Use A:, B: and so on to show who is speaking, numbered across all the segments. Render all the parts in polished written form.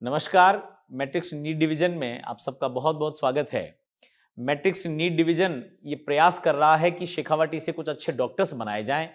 A: नमस्कार। Matrix NEET division में आप सबका बहुत बहुत स्वागत है। मैट्रिक्स नीट डिवीजन ये प्रयास कर रहा है कि शेखावाटी से कुछ अच्छे डॉक्टर्स बनाए जाएं।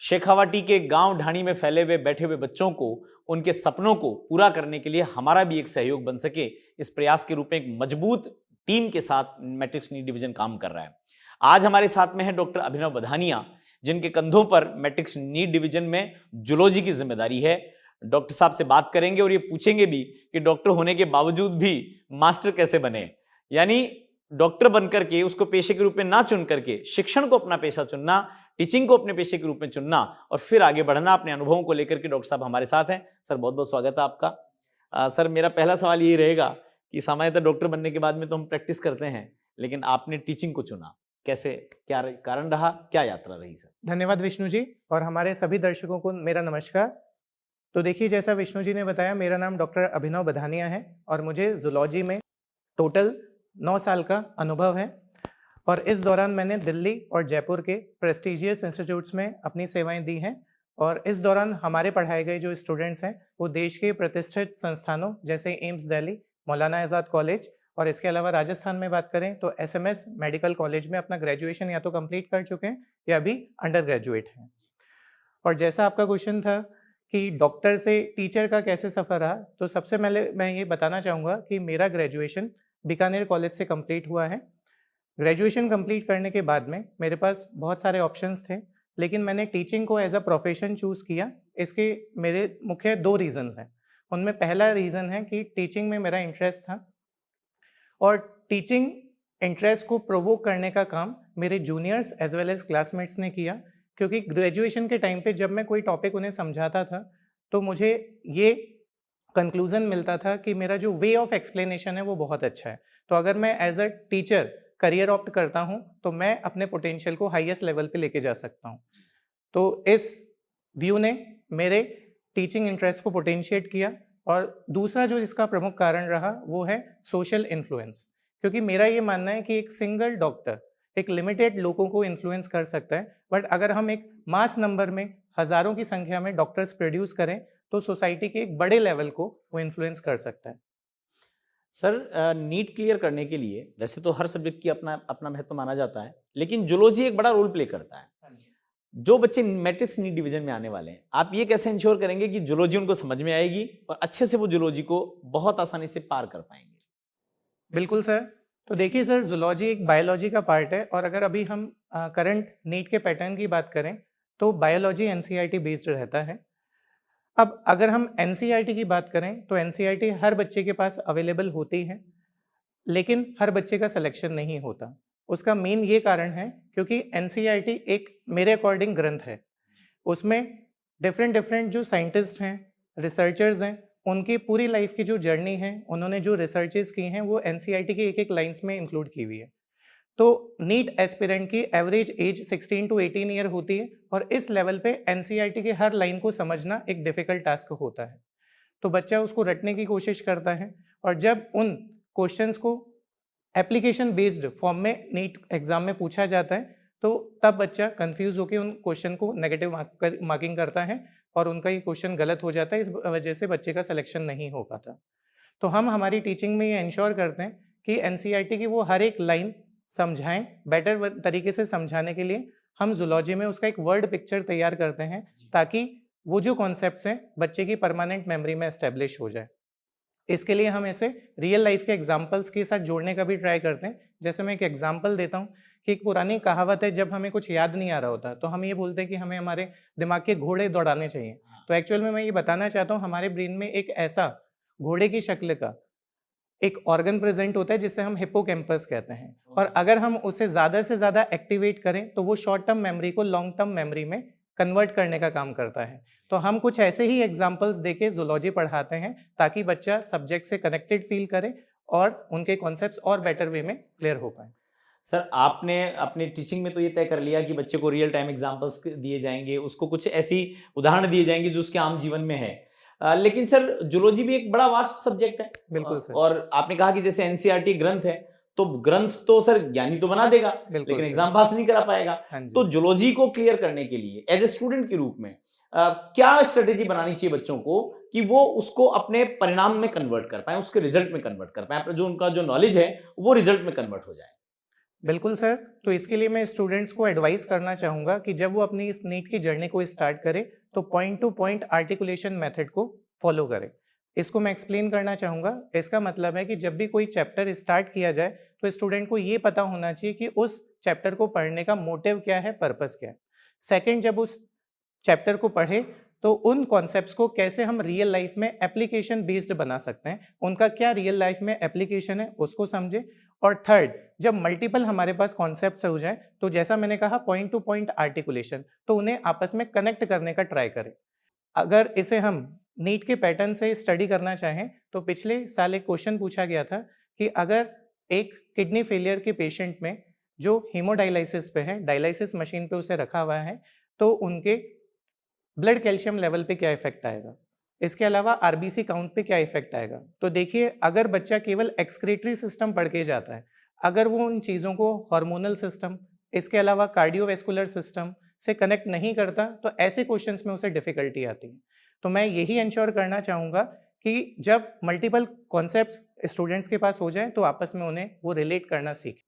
A: शेखावाटी के गांव ढाणी में फैले हुए बैठे हुए बच्चों को उनके सपनों को पूरा करने के लिए हमारा भी एक सहयोग बन सके, इस प्रयास के रूप में एक मजबूत टीम के साथ मैट्रिक्स नीट डिवीजन काम कर रहा है। आज हमारे साथ में है डॉक्टर अभिनव बधानिया, जिनके कंधों पर मैट्रिक्स नीट डिवीजन में जूलॉजी की जिम्मेदारी है। डॉक्टर साहब से बात करेंगे और ये पूछेंगे भी कि डॉक्टर होने के बावजूद भी मास्टर कैसे बने, यानी डॉक्टर बनकर के उसको पेशे के रूप में ना चुन करके शिक्षण को अपना पेशा चुनना, टीचिंग को अपने पेशे के रूप में चुनना और फिर आगे बढ़ना अपने अनुभवों को लेकर के। डॉक्टर साहब हमारे साथ हैं। सर बहुत बहुत स्वागत है आपका। सर मेरा पहला सवाल ये रहेगा कि सामान्यतः डॉक्टर बनने के बाद में तो हम प्रैक्टिस करते हैं, लेकिन आपने टीचिंग को चुना, कैसे, क्या कारण रहा, क्या यात्रा रही सर?
B: धन्यवाद विष्णु जी, और हमारे सभी दर्शकों को मेरा नमस्कार। तो देखिए, जैसा विष्णु जी ने बताया, मेरा नाम डॉक्टर अभिनव बधानिया है और मुझे जूलॉजी में टोटल 9 साल का अनुभव है। और इस दौरान मैंने दिल्ली और जयपुर के प्रेस्टिजियस इंस्टीट्यूट्स में अपनी सेवाएं दी हैं। और इस दौरान हमारे पढ़ाए गए जो स्टूडेंट्स हैं वो देश के प्रतिष्ठित संस्थानों जैसे एम्स दिल्ली, मौलाना आज़ाद कॉलेज, और इसके अलावा राजस्थान में बात करें तो एसएमएस मेडिकल कॉलेज में अपना ग्रेजुएशन या तो कंप्लीट कर चुके हैं या अभी अंडर ग्रेजुएट हैं। और जैसा आपका क्वेश्चन था कि डॉक्टर से टीचर का कैसे सफ़र रहा, तो सबसे पहले मैं ये बताना चाहूँगा कि मेरा ग्रेजुएशन बीकानेर कॉलेज से कंप्लीट हुआ है। ग्रेजुएशन कंप्लीट करने के बाद में मेरे पास बहुत सारे ऑप्शंस थे, लेकिन मैंने टीचिंग को एज अ प्रोफेशन चूज़ किया। इसके मेरे मुख्य 2 रीज़न्स हैं। उनमें पहला रीज़न है कि टीचिंग में मेरा इंटरेस्ट था और टीचिंग इंटरेस्ट को प्रोवोक करने का काम मेरे juniors as well as classmates ने किया, क्योंकि ग्रेजुएशन के टाइम पे जब मैं कोई टॉपिक उन्हें समझाता था तो मुझे ये कंक्लूजन मिलता था कि मेरा जो वे ऑफ एक्सप्लेनेशन है वो बहुत अच्छा है। तो अगर मैं as a teacher career opt करता हूँ तो मैं अपने पोटेंशियल को हाईएस्ट लेवल पे लेके जा सकता हूँ। तो इस व्यू ने मेरे टीचिंग इंटरेस्ट को पोटेंशिएट किया। और दूसरा जो इसका प्रमुख कारण रहा वो है सोशल इन्फ्लुएंस, क्योंकि मेरा ये मानना है कि एक सिंगल डॉक्टर एक लिमिटेड लोगों को इन्फ्लुएंस कर सकता है, बट अगर हम एक मास नंबर में हज़ारों की संख्या में डॉक्टर्स प्रोड्यूस करें तो सोसाइटी के एक बड़े लेवल को वो इन्फ्लुएंस कर सकता है।
A: सर नीट क्लियर करने के लिए वैसे तो हर सब्जेक्ट की अपना अपना महत्व माना जाता है, लेकिन जूलॉजी एक बड़ा रोल प्ले करता है। जो बच्चे मैट्रिक्स नीट डिवीजन में आने वाले हैं, आप ये कैसे इंश्योर करेंगे कि जूलॉजी उनको समझ में आएगी और अच्छे से वो जूलॉजी को बहुत आसानी से पार कर पाएंगे?
B: बिल्कुल सर। तो देखिए सर, जूलॉजी एक बायोलॉजी का पार्ट है, और अगर अभी हम करंट नीट के पैटर्न की बात करें तो बायोलॉजी एनसीईआरटी बेस्ड रहता है। अब अगर हम एनसीईआरटी की बात करें तो एनसीईआरटी हर बच्चे के पास अवेलेबल होती है, लेकिन हर बच्चे का सिलेक्शन नहीं होता। उसका मेन ये कारण है क्योंकि एनसीईआरटी एक मेरे अकॉर्डिंग ग्रंथ है। उसमें डिफरेंट जो साइंटिस्ट हैं, रिसर्चर्स हैं, उनकी पूरी लाइफ की जो जर्नी है, उन्होंने जो रिसर्चेस की हैं, वो एनसीईआरटी की एक लाइंस में इंक्लूड की हुई है। तो नीट एस्पिरेंट की एवरेज एज 16 to 18 ईयर होती है, और इस लेवल पे एनसीईआरटी के हर लाइन को समझना एक डिफ़िकल्ट टास्क होता है। तो बच्चा उसको रटने की कोशिश करता है, और जब उन क्वेश्चंस को एप्लीकेशन बेस्ड फॉर्म में नीट एग्जाम में पूछा जाता है तो तब बच्चा कंफ्यूज होकर उन क्वेश्चन को नेगेटिव मार्किंग करता है, और उनका ये क्वेश्चन गलत हो जाता है। इस वजह से बच्चे का सिलेक्शन नहीं हो पाता। तो हम हमारी टीचिंग में ये इंश्योर करते हैं कि एनसीईआरटी की वो हर एक लाइन समझाएं। बेटर तरीके से समझाने के लिए हम जूलॉजी में उसका एक वर्ड पिक्चर तैयार करते हैं, ताकि वो जो कॉन्सेप्ट्स हैं बच्चे की परमानेंट मेमोरी में एस्टेब्लिश हो जाए। इसके लिए हम इसे रियल लाइफ के एग्जाम्पल्स के साथ जोड़ने का भी ट्राई करते हैं। जैसे मैं एक एग्जाम्पल देता हूँ कि एक पुरानी कहावत है, जब हमें कुछ याद नहीं आ रहा होता तो हम ये बोलते हैं कि हमें हमारे दिमाग के घोड़े दौड़ाने चाहिए। तो एक्चुअल में मैं ये बताना चाहता हूँ, हमारे ब्रेन में एक ऐसा घोड़े की शक्ल का एक ऑर्गन प्रेजेंट होता है जिसे हम हिप्पोकैम्पस कहते हैं, और अगर हम उसे ज़्यादा से ज़्यादा एक्टिवेट करें तो वो शॉर्ट टर्म मेमोरी को लॉन्ग टर्म मेमोरी में कन्वर्ट करने का काम करता है। तो हम कुछ ऐसे ही एग्जाम्पल्स देके जूलॉजी पढ़ाते हैं ताकि बच्चा सब्जेक्ट से कनेक्टेड फील करे और उनके कॉन्सेप्ट्स और बेटर वे में क्लियर हो पाए।
A: सर आपने अपनी टीचिंग में तो ये तय कर लिया कि बच्चे को रियल टाइम एग्जांपल्स दिए जाएंगे, उसको कुछ ऐसी उदाहरण दिए जाएंगे जो उसके आम जीवन में है। लेकिन सर जूलॉजी भी एक बड़ा वास्ट सब्जेक्ट है।
B: बिल्कुल सर।
A: और आपने कहा कि जैसे एनसीईआरटी ग्रंथ है, तो ग्रंथ तो सर ज्ञानी तो बना देगा, लेकिन एग्जाम पास नहीं करा पाएगा। तो जूलॉजी को क्लियर करने के लिए एज ए स्टूडेंट के रूप में क्या स्ट्रेटेजी बनानी चाहिए बच्चों को कि वो उसको अपने परिणाम में कन्वर्ट कर पाए, उसके रिजल्ट में कन्वर्ट कर पाए, जो उनका जो नॉलेज है वो रिजल्ट में कन्वर्ट हो जाए?
B: बिल्कुल सर, तो इसके लिए मैं स्टूडेंट्स को एडवाइस करना चाहूँगा कि जब वो अपनी इस नीट की जर्नी को स्टार्ट करें तो point two point articulation method को फॉलो करें। इसको मैं एक्सप्लेन करना चाहूँगा। इसका मतलब है कि जब भी कोई चैप्टर स्टार्ट किया जाए तो स्टूडेंट को ये पता होना चाहिए कि उस चैप्टर को पढ़ने का मोटिव क्या है, पर्पस क्या है। सेकेंड, जब उस चैप्टर को पढ़े तो उन कॉन्सेप्ट्स को कैसे हम रियल लाइफ में एप्लीकेशन बेस्ड बना सकते हैं, उनका क्या रियल लाइफ में एप्लीकेशन है उसको समझे। और थर्ड, जब मल्टीपल हमारे पास कॉन्सेप्ट्स हो जाए तो जैसा मैंने कहा पॉइंट टू पॉइंट आर्टिकुलेशन, तो उन्हें आपस में कनेक्ट करने का ट्राई करें। अगर इसे हम नीट के पैटर्न से स्टडी करना चाहें तो पिछले साल एक क्वेश्चन पूछा गया था कि अगर एक किडनी फेलियर के पेशेंट में जो हीमोडायलिसिस पे है, डायलिसिस मशीन पे उसे रखा हुआ है, तो उनके ब्लड कैल्शियम लेवल पे क्या इफेक्ट आएगा, इसके अलावा आरबीसी काउंट पे क्या इफेक्ट आएगा। तो देखिए, अगर बच्चा केवल एक्सक्रीटरी सिस्टम पढ़ के जाता है, अगर वो उन चीज़ों को हार्मोनल सिस्टम, इसके अलावा कार्डियोवैस्कुलर सिस्टम से कनेक्ट नहीं करता, तो ऐसे क्वेश्चंस में उसे डिफिकल्टी आती है। तो मैं यही इंश्योर करना चाहूँगा कि जब मल्टीपल कॉन्सेप्ट्स स्टूडेंट्स के पास हो जाएं तो आपस में उन्हें वो रिलेट करना सीखें।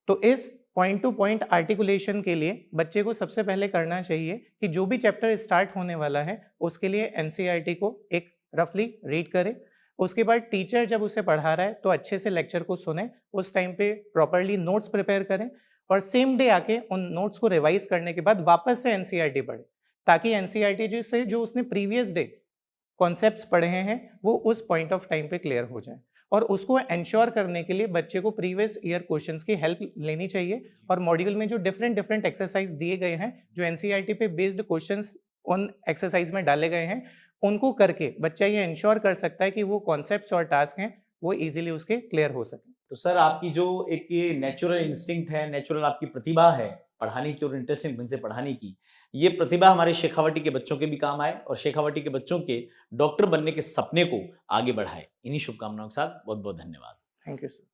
B: तो इस पॉइंट टू पॉइंट आर्टिकुलेशन के लिए बच्चे को सबसे पहले करना चाहिए कि जो भी चैप्टर स्टार्ट होने वाला है उसके लिए एनसीईआरटी को एक रफली रीड करे। उसके बाद टीचर जब उसे पढ़ा रहा है तो अच्छे से लेक्चर को सुने, उस टाइम पे प्रॉपरली नोट्स प्रिपेयर करें और सेम डे आके उन नोट्स को रिवाइज करने के बाद वापस से एनसीईआरटी पढ़े, ताकि एनसीईआरटी से जो उसने प्रीवियस डे कॉन्सेप्ट्स पढ़े हैं वो उस पॉइंट ऑफ टाइम पे क्लियर हो जाए। और उसको एंश्योर करने के लिए बच्चे को प्रीवियस ईयर क्वेश्चंस की हेल्प लेनी चाहिए। और मॉड्यूल में जो डिफरेंट एक्सरसाइज दिए गए हैं, जो एनसीईआरटी पे बेस्ड क्वेश्चंस उन एक्सरसाइज में डाले गए हैं, उनको करके बच्चा ये इंश्योर कर सकता है कि वो कॉन्सेप्ट्स और टास्क हैं वो इजीली उसके क्लियर हो सके।
A: तो सर, आपकी जो एक ये नेचुरल इंस्टिंक्ट है, नेचुरल आपकी प्रतिभा है पढ़ाने की और इंटरेस्टिंग ढंग से पढ़ाने की, ये प्रतिभा हमारे शेखावटी के बच्चों के भी काम आए और शेखावटी के बच्चों के डॉक्टर बनने के सपने को आगे बढ़ाए। इन्हीं शुभकामनाओं के साथ बहुत बहुत धन्यवाद।
B: Thank you sir.